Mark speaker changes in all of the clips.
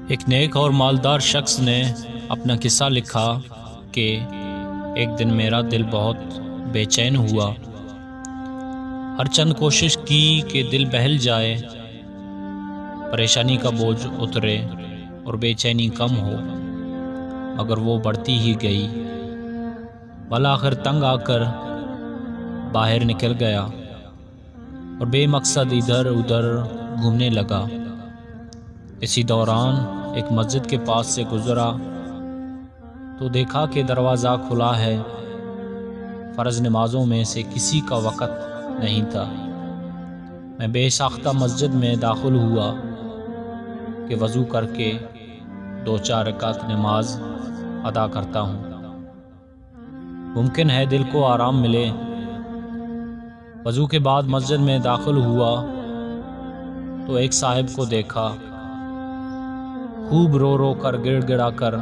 Speaker 1: ایک نیک اور مالدار شخص نے اپنا قصہ لکھا کہ ایک دن میرا دل بہت بے چین ہوا۔ ہر چند کوشش کی کہ دل بہل جائے، پریشانی کا بوجھ اترے اور بے چینی کم ہو، مگر وہ بڑھتی ہی گئی۔ بالآخر تنگ آ کر باہر نکل گیا اور بے مقصد ادھر ادھر گھومنے لگا۔ اسی دوران ایک مسجد کے پاس سے گزرا تو دیکھا کہ دروازہ کھلا ہے۔ فرض نمازوں میں سے کسی کا وقت نہیں تھا۔ میں بے ساختہ مسجد میں داخل ہوا کہ وضو کر کے 2-4 رکعت نماز ادا کرتا ہوں، ممکن ہے دل کو آرام ملے۔ وضو کے بعد مسجد میں داخل ہوا تو ایک صاحب کو دیکھا، خوب رو رو کر گڑ گڑا کر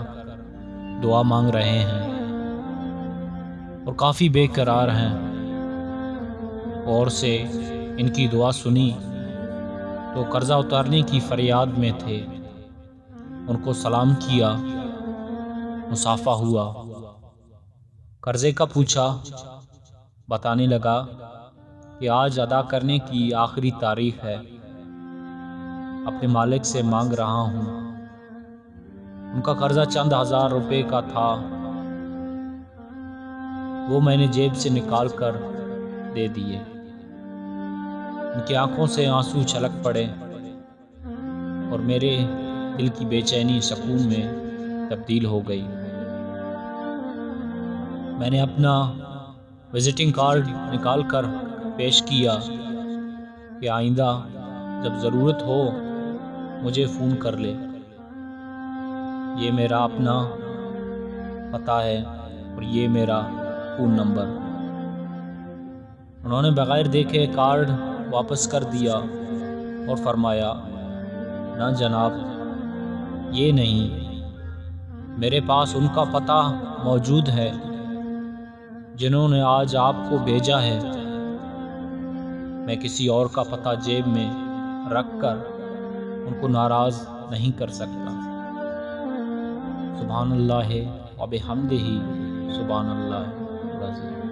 Speaker 1: دعا مانگ رہے ہیں اور کافی بے قرار ہیں۔ اور سے ان کی دعا سنی تو قرضہ اتارنے کی فریاد میں تھے۔ ان کو سلام کیا، مصافحہ ہوا، قرضے کا پوچھا، بتانے لگا کہ آج ادا کرنے کی آخری تاریخ ہے، اپنے مالک سے مانگ رہا ہوں۔ ان کا قرضہ چند ہزار روپے کا تھا، وہ میں نے جیب سے نکال کر دے دیے۔ ان کی آنکھوں سے آنسو چھلک پڑے اور میرے دل کی بے چینی سکون میں تبدیل ہو گئی۔ میں نے اپنا وزٹنگ کارڈ نکال کر پیش کیا کہ آئندہ جب ضرورت ہو مجھے فون کر لے، یہ میرا اپنا پتہ ہے اور یہ میرا فون نمبر۔ انہوں نے بغیر دیکھے کارڈ واپس کر دیا اور فرمایا، نہ جناب، یہ نہیں، میرے پاس ان کا پتہ موجود ہے جنہوں نے آج آپ کو بھیجا ہے۔ میں کسی اور کا پتہ جیب میں رکھ کر ان کو ناراض نہیں کر سکتا۔ سبحان اللہ و بحمدہ، سبحان اللہ العظیم۔